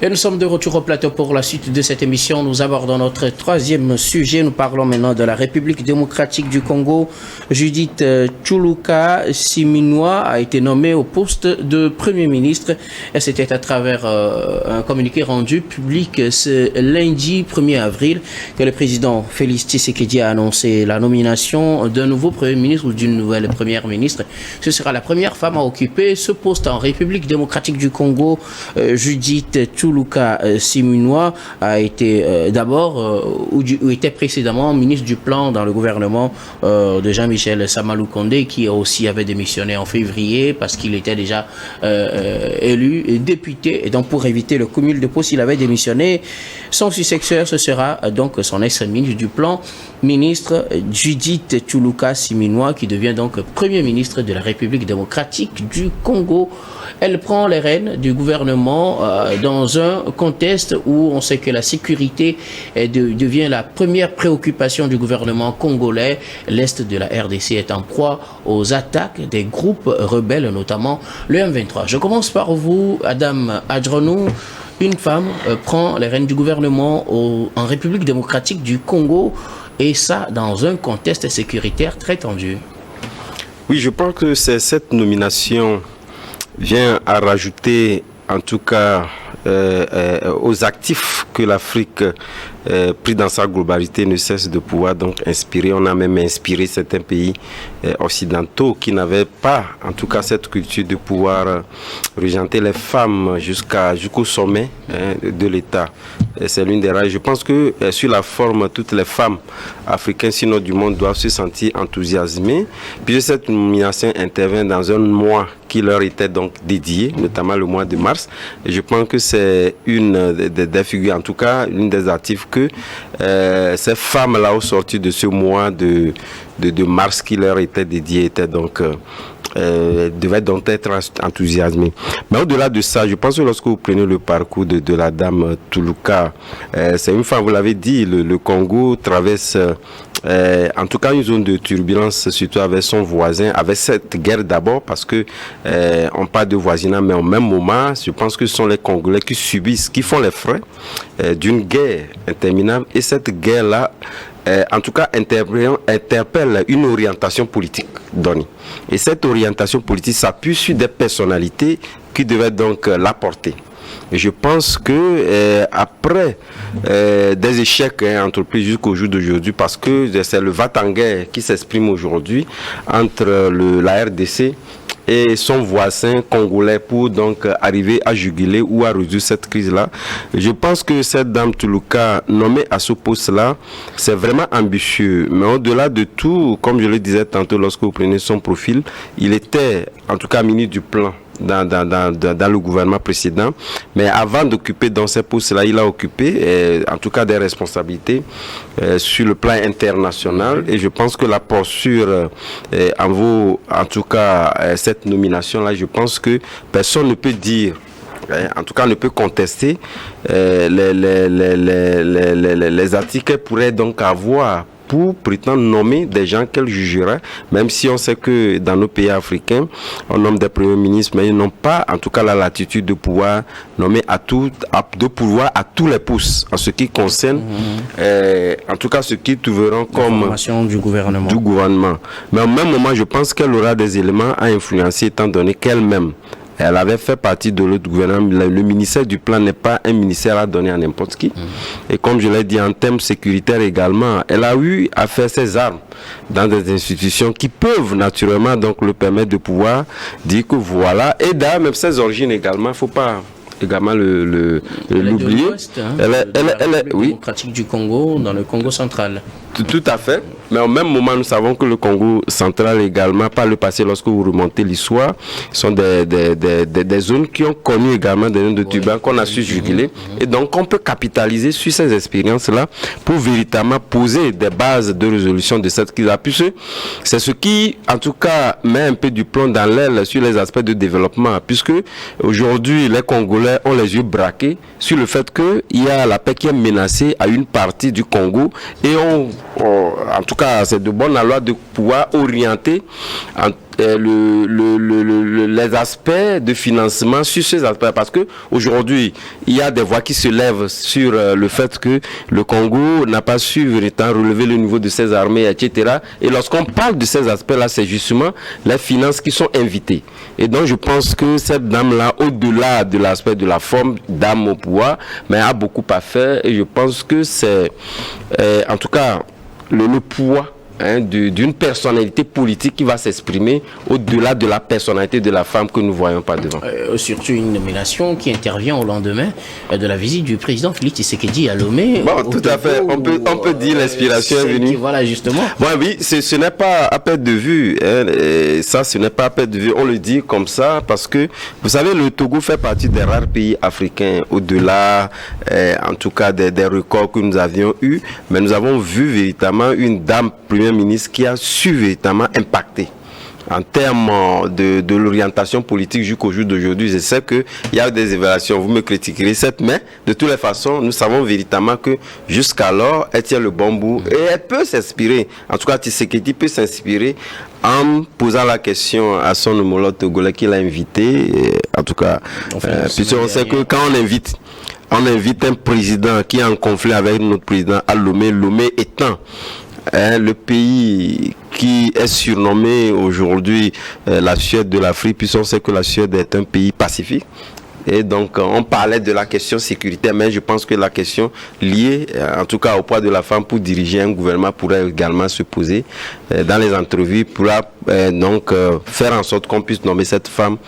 Et nous sommes de retour au plateau pour la suite de cette émission. Nous abordons notre troisième sujet. Nous parlons maintenant de la République démocratique du Congo. Judith Tshilukka Siminwa a été nommée au poste de Premier ministre. Et c'était à travers un communiqué rendu public ce lundi 1er avril que le président Félix Tshisekedi a annoncé la nomination d'un nouveau Premier ministre ou d'une nouvelle Première ministre. Ce sera la première femme à occuper ce poste en République démocratique du Congo. Judith Tshilukka Siminwa a été ou était précédemment ministre du Plan dans le gouvernement de Jean-Michel Samalou Kondé, qui aussi avait démissionné en février parce qu'il était déjà élu député. Et donc pour éviter le cumul de postes, il avait démissionné. Son successeur, ce sera donc son ex-ministre du Plan, ministre Judith Tshilukka Siminwa, qui devient donc Premier ministre de la République démocratique du Congo. Elle prend les rênes du gouvernement dans un contexte où on sait que la sécurité devient la première préoccupation du gouvernement congolais. L'Est de la RDC est en proie aux attaques des groupes rebelles, notamment le M23. Je commence par vous, Adam Adjonou. Une femme prend les rênes du gouvernement en République démocratique du Congo, et ça dans un contexte sécuritaire très tendu. Oui, je pense que cette nomination vient à rajouter, en tout cas, aux actifs que l'Afrique, pris dans sa globalité, ne cesse de pouvoir donc inspirer. On a même inspiré certains pays occidentaux qui n'avaient pas, en tout cas, cette culture de pouvoir régenter les femmes jusqu'au sommet de l'État. C'est l'une des rares. Je pense que sur la forme, toutes les femmes africaines, sinon du monde, doivent se sentir enthousiasmées. Puis cette nomination intervient dans un mois qui leur était donc dédié, notamment le mois de mars. Et je pense que c'est une des figures, en tout cas, une des actifs que ces femmes-là, au sortir de ce mois de mars qui leur était dédié, étaient donc devaient donc être enthousiasmés. Mais au-delà de ça, je pense que lorsque vous prenez le parcours de la dame Tshilukka, c'est une femme, vous l'avez dit, le Congo traverse en tout cas une zone de turbulence, surtout avec son voisin, avec cette guerre d'abord, parce que on parle de voisinage, mais au même moment, je pense que ce sont les Congolais qui subissent, qui font les frais d'une guerre interminable, et cette guerre-là, en tout cas, interpelle une orientation politique donnée. Et cette orientation politique s'appuie sur des personnalités qui devaient donc l'apporter. Et je pense que après des échecs entrepris jusqu'au jour d'aujourd'hui, parce que c'est le va-t-en-guerre qui s'exprime aujourd'hui entre la RDC et son voisin congolais pour donc arriver à juguler ou à résoudre cette crise-là. Je pense que cette dame Tshilukka nommée à ce poste-là, c'est vraiment ambitieux. Mais au-delà de tout, comme je le disais tantôt lorsque vous prenez son profil, il était en tout cas ministre du Plan dans le gouvernement précédent, mais avant d'occuper dans ces postes-là, il a occupé en tout cas des responsabilités sur le plan international, et je pense que la posture en vaut en tout cas cette nomination-là. Je pense que personne ne peut dire, en tout cas ne peut contester les articles qu'elle pourrait donc avoir pour prétendre nommer des gens qu'elle jugerait, même si on sait que dans nos pays africains, on nomme des premiers ministres, mais ils n'ont pas, en tout cas, la latitude de pouvoir nommer de pouvoir à tous les postes, en ce qui concerne, en tout cas, ce qui trouveront comme formation du gouvernement. Mais au même moment, je pense qu'elle aura des éléments à influencer, étant donné qu'elle-même, elle avait fait partie de l'autre gouvernement. Le ministère du Plan n'est pas un ministère à donner à n'importe qui. Et comme je l'ai dit, en termes sécuritaires également, elle a eu à faire ses armes dans des institutions qui peuvent naturellement donc le permettre de pouvoir dire que voilà. Et d'ailleurs, même ses origines également, il ne faut pas également l'oublier. Elle est démocratique du Congo, dans le Congo central. Tout à fait. Mais au même moment, nous savons que le Congo central également, par le passé, lorsque vous remontez l'histoire, sont des zones qui ont connu également des zones de turbulence qu'on a su juguler. Et donc, on peut capitaliser sur ces expériences-là pour véritablement poser des bases de résolution de cette crise-là. Puisque c'est ce qui, en tout cas, met un peu du plomb dans l'aile sur les aspects de développement. Puisque aujourd'hui, les Congolais ont les yeux braqués sur le fait qu'il y a la paix qui est menacée à une partie du Congo, et en tout cas, c'est de bonne loi de pouvoir orienter les aspects de financement sur ces aspects, parce que aujourd'hui il y a des voix qui se lèvent sur le fait que le Congo n'a pas su véritablement relever le niveau de ses armées, etc. Et lorsqu'on parle de ces aspects-là, c'est justement les finances qui sont invitées. Et donc je pense que cette dame-là, au-delà de l'aspect de la forme, dame au pouvoir, mais a beaucoup à faire. Et je pense que c'est en tout cas le poids d'une personnalité politique qui va s'exprimer au-delà de la personnalité de la femme que nous ne voyons pas devant. Surtout une nomination qui intervient au lendemain de la visite du président Félix Tshisekedi à Lomé. Bon, tout à fait. On peut dire l'inspiration est venue. Voilà, justement. Ouais, oui, ce n'est pas à perte de vue. Et ça, ce n'est pas à perte de vue. On le dit comme ça parce que, vous savez, le Togo fait partie des rares pays africains au-delà, en tout cas, des records que nous avions eus. Mais nous avons vu véritablement une dame première ministre qui a su véritablement impacter en termes de l'orientation politique jusqu'au jour d'aujourd'hui. Je sais qu'il y a des évaluations, vous me critiquerez cette, mais de toutes les façons, nous savons véritablement que jusqu'alors, elle tient le bon bout et elle peut s'inspirer. En tout cas, Tshisekedi peut s'inspirer en posant la question à son homologue togolais qu'il a invité. Et, en tout cas, puisqu'on sait que quand on invite un président qui est en conflit avec notre président à Lomé, Lomé étant le pays qui est surnommé aujourd'hui la Suède de l'Afrique, puisqu'on sait que la Suède est un pays pacifique. Et donc, on parlait de la question sécuritaire, mais je pense que la question liée, en tout cas au poids de la femme pour diriger un gouvernement, pourrait également se poser dans les entrevues, pourra donc faire en sorte qu'on puisse nommer cette femme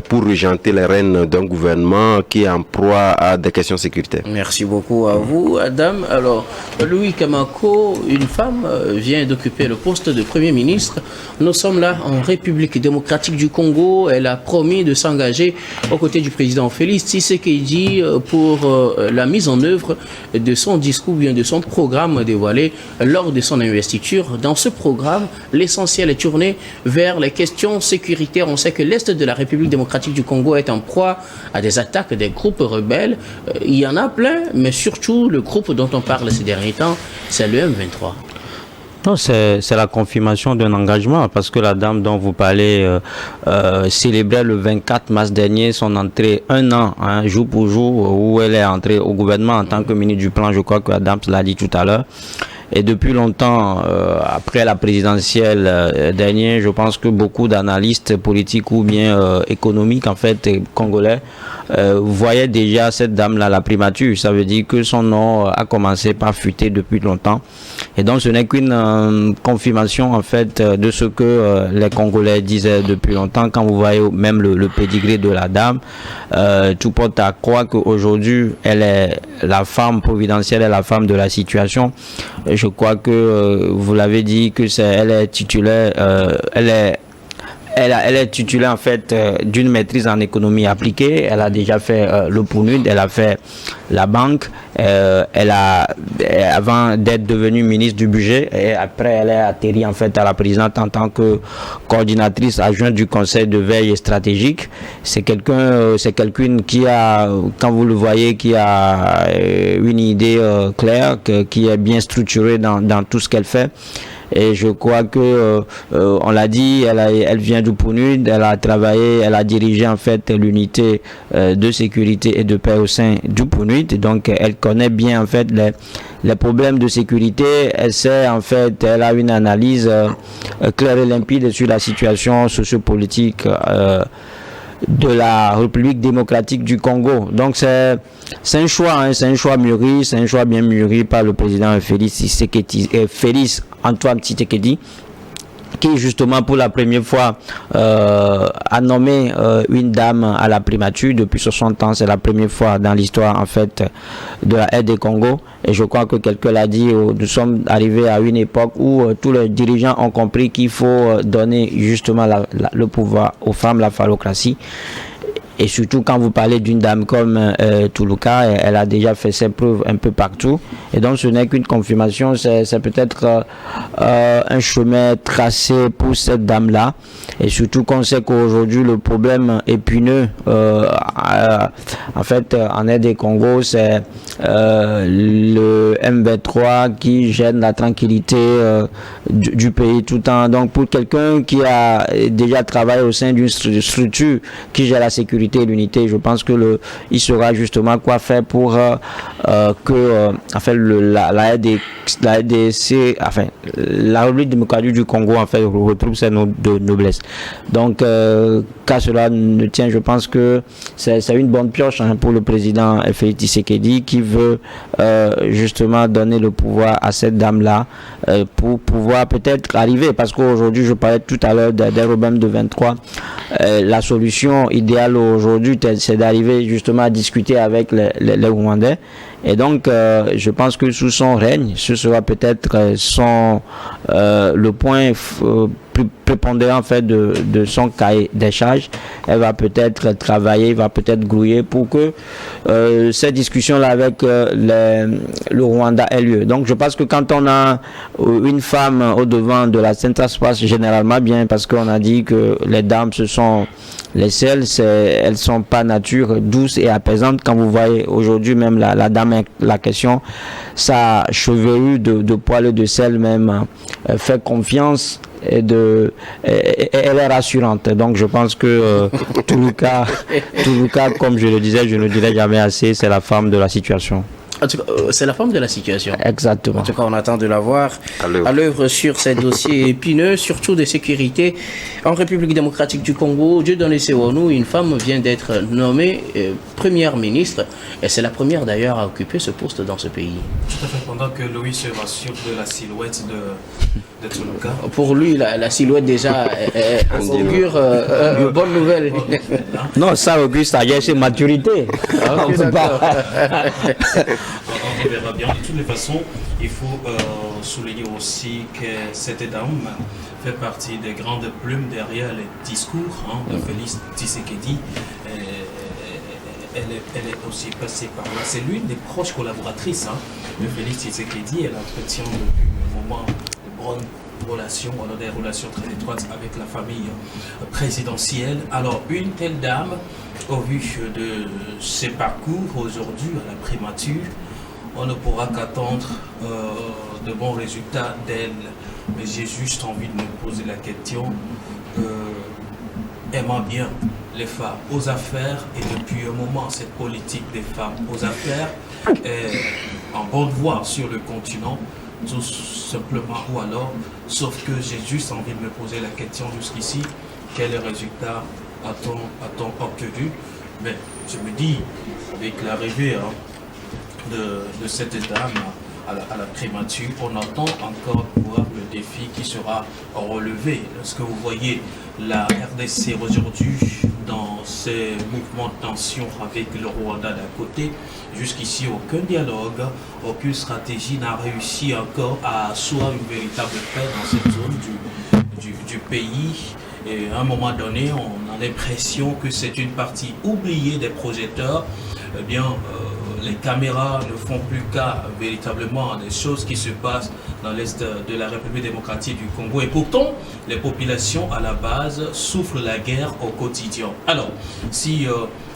pour régenter les rênes d'un gouvernement qui est en proie à des questions sécuritaires. Merci beaucoup à vous, Adam. Alors, Louis Kamako, une femme vient d'occuper le poste de Premier ministre. Nous sommes là en République démocratique du Congo. Elle a promis de s'engager aux côtés du président Félix Tshisekedi pour la mise en œuvre de son discours, bien de son programme dévoilé lors de son investiture. Dans ce programme, l'essentiel est tourné vers les questions sécuritaires. On sait que l'Est de la République démocratique du Congo est en proie à des attaques des groupes rebelles. Il y en a plein, mais surtout le groupe dont on parle ces derniers temps, c'est le M23. Non, c'est la confirmation d'un engagement parce que la dame dont vous parlez célébrait le 24 mars dernier son entrée, un an, jour pour jour, où elle est entrée au gouvernement en tant que ministre du Plan. Je crois que la dame l'a dit tout à l'heure. Et depuis longtemps, après la présidentielle dernière, je pense que beaucoup d'analystes politiques ou bien économiques, en fait, congolais, voyaient déjà cette dame-là la primature. Ça veut dire que son nom a commencé par fuiter depuis longtemps. Et donc, ce n'est qu'une confirmation, en fait, de ce que les Congolais disaient depuis longtemps. Quand vous voyez même le pédigré de la dame, tout porte à croire qu'aujourd'hui, elle est la femme providentielle, elle est la femme de la situation. Je crois que vous l'avez dit que elle est titulaire, elle est titulaire en fait d'une maîtrise en économie appliquée. Elle a déjà fait le PNUD, elle a fait la banque, elle a avant d'être devenue ministre du budget et après elle est atterrie en fait à la présidence en tant que coordinatrice adjointe du conseil de veille stratégique. C'est quelqu'une qui a, quand vous le voyez, qui a une idée claire, qui est bien structurée dans tout ce qu'elle fait. Et je crois que, on l'a dit, elle vient du PNUD, elle a travaillé, elle a dirigé en fait l'unité de sécurité et de paix au sein du PNUD. Donc, elle connaît bien en fait les problèmes de sécurité. Elle sait en fait, elle a une analyse claire et limpide sur la situation sociopolitique de la République démocratique du Congo. Donc c'est un choix, c'est un choix mûri, c'est un choix bien mûri par le président Félix Antoine Tshisekedi, qui justement pour la première fois a nommé une dame à la primature depuis 60 ans. C'est la première fois dans l'histoire en fait de la RD Congo. Et je crois que quelqu'un l'a dit, nous sommes arrivés à une époque où tous les dirigeants ont compris qu'il faut donner justement le pouvoir aux femmes, la phallocratie. Et surtout quand vous parlez d'une dame comme Toulouka, elle a déjà fait ses preuves un peu partout. Et donc ce n'est qu'une confirmation, c'est peut-être un chemin tracé pour cette dame-là. Et surtout qu'on sait qu'aujourd'hui le problème épineux en fait en RD Congo, c'est le M23 qui gêne la tranquillité du pays tout le temps. Donc pour quelqu'un qui a déjà travaillé au sein d'une structure qui gère la sécurité et l'unité, je pense que il saura justement quoi faire pour que en fait la RDC, enfin la République démocratique du Congo en fait retrouve sa noblesse. Donc qu'à cela ne tient, je pense que c'est une bonne pioche pour le président Félix Tshisekedi qui veut justement donner le pouvoir à cette dame-là pour pouvoir peut-être arriver, parce qu'aujourd'hui, je parlais tout à l'heure des problèmes de 23, la solution idéale aujourd'hui, c'est d'arriver justement à discuter avec les Rwandais. Et donc, je pense que sous son règne, ce sera peut-être le point plus prépondérant en fait de son cahier des charges. Elle va peut-être travailler, va peut-être grouiller pour que cette discussion-là avec le Rwanda ait lieu. Donc, je pense que quand on a une femme au devant de la scène, ça se passe généralement bien, parce qu'on a dit que les dames, ce sont les seules, elles sont pas nature douce et apaisante. Quand vous voyez aujourd'hui même la dame, la question, sa chevelure de poils de sel même fait confiance et elle est rassurante. Donc je pense que Toulouka, comme je le disais, je ne dirais jamais assez, c'est la femme de la situation. En tout cas, c'est la forme de la situation. Exactement. En tout cas, on attend de la voir à l'œuvre sur ces dossiers épineux, surtout de sécurité. En République démocratique du Congo, Dieudonné Sewonou, une femme vient d'être nommée première ministre. Et c'est la première d'ailleurs à occuper ce poste dans ce pays. Tout à fait, pendant que Louis se rassure de la silhouette de Toulouka. Pour lui, la silhouette déjà augure une bonne nouvelle. Non, ça augure sagesse et maturité. On peut pas. On verra bien. De toutes les façons, il faut souligner aussi que cette dame fait partie des grandes plumes derrière les discours de Félix Tshisekedi. Elle est aussi passée par là. C'est l'une des proches collaboratrices de Félix Tshisekedi. Elle entretient depuis un moment de bonnes relations, des relations très étroites avec la famille présidentielle. Alors, une telle dame, au vu de ses parcours aujourd'hui à la primature, on ne pourra qu'attendre de bons résultats d'elle. Mais j'ai juste envie de me poser la question, aimant bien les femmes aux affaires, et depuis un moment, cette politique des femmes aux affaires est en bonne voie sur le continent, tout simplement, ou alors, sauf que j'ai juste envie de me poser la question jusqu'ici, quels résultats a-t-on obtenu? Mais je me dis, avec l'arrivée de cette dame à la primature, on attend encore voir le défi qui sera relevé. Lorsque vous voyez la RDC aujourd'hui dans ces mouvements de tension avec le Rwanda d'un côté, jusqu'ici aucun dialogue, aucune stratégie n'a réussi encore à asseoir une véritable paix dans cette zone du pays. Et à un moment donné, on a l'impression que c'est une partie oubliée des projecteurs. Eh bien, les caméras ne font plus cas véritablement des choses qui se passent dans l'est de la République démocratique du Congo. Et pourtant, les populations à la base souffrent la guerre au quotidien. Alors, si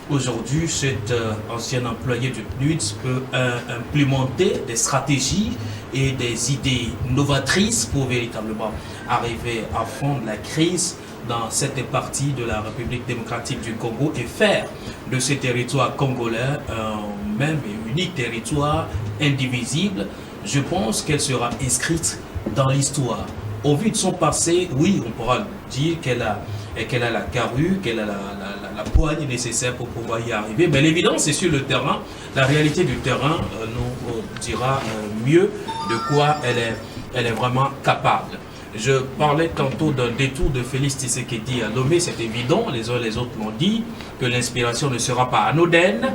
aujourd'hui, cet ancien employé du PNUD peut implémenter des stratégies et des idées novatrices pour véritablement arriver à fondre la crise dans cette partie de la République démocratique du Congo et faire de ce territoire congolais un même et unique territoire indivisible, je pense qu'elle sera inscrite dans l'histoire. Au vu de son passé, oui, on pourra dire qu'elle a la carrure, qu'elle a la poigne nécessaire pour pouvoir y arriver. Mais l'évidence, c'est sur le terrain. La réalité du terrain nous dira mieux de quoi elle est vraiment capable. Je parlais tantôt d'un détour de Félix Tshisekedi à Lomé, c'est évident, les uns et les autres m'ont dit que l'inspiration ne sera pas anodine,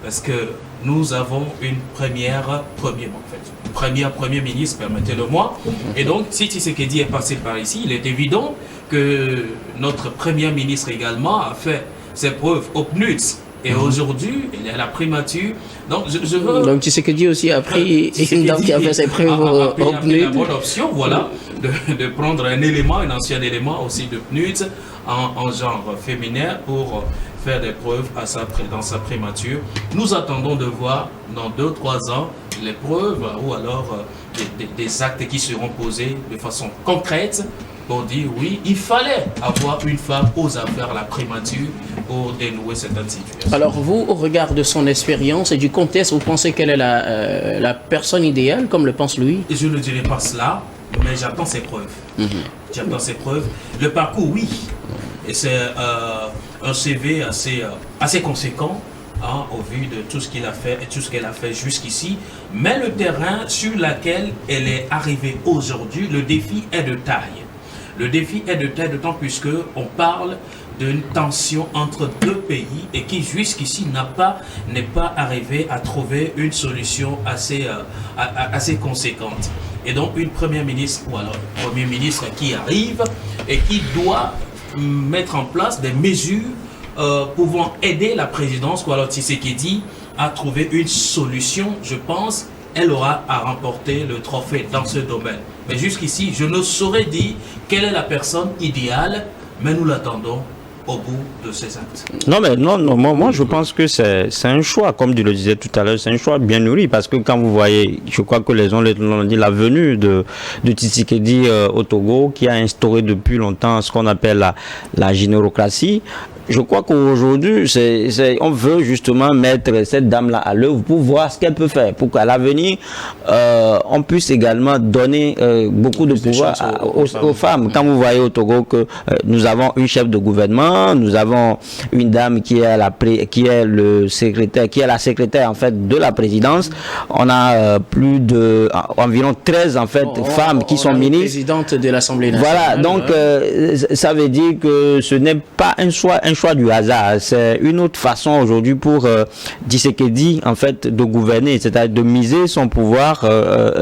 parce que nous avons une première premier ministre, permettez-le-moi. Et donc, si Tshisekedi est passé par ici, il est évident que notre premier ministre également a fait ses preuves au PNUD. Et aujourd'hui, il est à la primature. Donc, je veux... Donc, tu sais que Dieu aussi a pris une dame qui a fait ses preuves au PNUD. La bonne option, voilà, de prendre un élément, un ancien élément aussi de PNUD en genre féminin pour faire des preuves dans sa primature. Nous attendons de voir dans 2-3 ans les preuves ou alors des actes qui seront posés de façon concrète pour dire oui, il fallait avoir une femme aux affaires à la primature pour dénouer cette situation. Alors vous, au regard de son expérience et du contexte, vous pensez qu'elle est la personne idéale, comme le pense Louis? Et je ne dirais pas cela, mais j'attends ses preuves. J'attends ses preuves. Le parcours, oui. Et c'est un CV assez conséquent. Au vu de tout ce qu'il a fait et tout ce qu'elle a fait jusqu'ici. Mais le terrain sur lequel elle est arrivée aujourd'hui, le défi est de taille. Le défi est de taille d'autant puisque on parle d'une tension entre deux pays et qui jusqu'ici n'est pas arrivé à trouver une solution assez conséquente. Et donc une première ministre ou alors un premier ministre qui arrive et qui doit mettre en place des mesures pouvant aider la présidence ou alors Tshisekedi à trouver une solution. Je pense elle aura à remporter le trophée dans ce domaine. Mais jusqu'ici, je ne saurais dire quelle est la personne idéale, mais nous l'attendons au bout de ces actes. Non, mais non, moi je pense que c'est un choix, comme tu le disais tout à l'heure, c'est un choix bien nourri, parce que quand vous voyez, je crois que les gens l'ont dit, la venue de Tshisekedi au Togo, qui a instauré depuis longtemps ce qu'on appelle la générocratie. Je crois qu'aujourd'hui, on veut justement mettre cette dame-là à l'œuvre pour voir ce qu'elle peut faire, pour qu'à l'avenir, on puisse également donner beaucoup de pouvoir aux femmes. Quand vous voyez au Togo que nous avons une chef de gouvernement, nous avons une dame qui est la secrétaire en fait de la présidence. On a plus de environ 13 en fait femmes qui sont ministres. Présidente de l'Assemblée nationale. Voilà, donc ça veut dire que ce n'est pas un choix du hasard, c'est une autre façon aujourd'hui pour Tshisekedi en fait de gouverner, c'est-à-dire de miser son pouvoir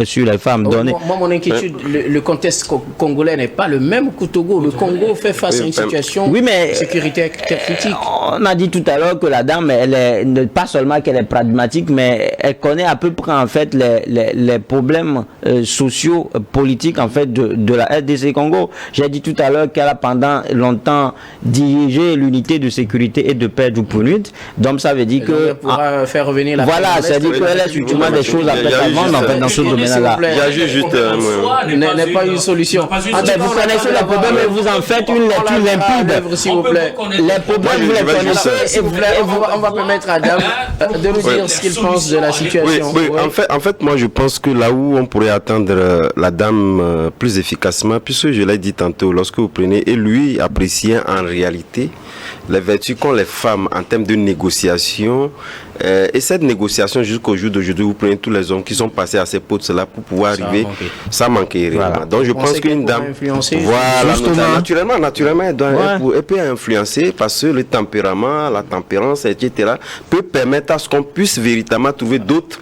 sur les femmes. Moi, mon inquiétude, le contexte congolais n'est pas le même qu'au Togo. Le Congo fait face à une situation sécuritaire critique. On a dit tout à l'heure que la dame, elle est pas seulement qu'elle est pragmatique, mais elle connaît à peu près en fait les problèmes sociaux, politiques en fait de la RDC Congo. J'ai dit tout à l'heure qu'elle a pendant longtemps dirigé l'unité de sécurité et de paix du PNUD. Donc ça veut dire que... Elle pourra faire revenir la... Voilà, ça veut dire qu'elle a effectivement des choses à faire avant en fait, dans ce domaine-là. Il y a juste... n'est pas une solution. Vous connaissez les problèmes et vous en faites une lecture limpide. S'il vous plaît. Les problèmes, vous les connaissez. On va permettre à Dame de nous dire ce qu'il pense de la situation. Oui, en fait, moi je pense que là où on pourrait attendre la dame plus efficacement, puisque je l'ai dit tantôt, lorsque vous prenez, et lui appréciait en réalité les vertus qu'ont les femmes en termes de négociation. Et cette négociation jusqu'au jour d'aujourd'hui, vous prenez tous les hommes qui sont passés à ces postes-là pour pouvoir arriver, ça manquait réellement. Voilà. Donc je pense qu'une dame, voilà, naturellement, elle peut influencer parce que le tempérament, la tempérance, etc., peut permettre à ce qu'on puisse véritablement trouver d'autres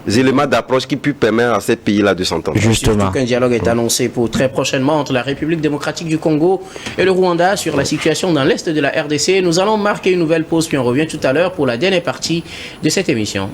éléments d'approche qui puissent permettre à ces pays-là de s'entendre. Justement. Surtout qu'un dialogue est annoncé pour très prochainement entre la République démocratique du Congo et le Rwanda sur la situation dans l'est de la RDC. Nous allons marquer une nouvelle pause puis on revient tout à l'heure pour la dernière partie de cette émission.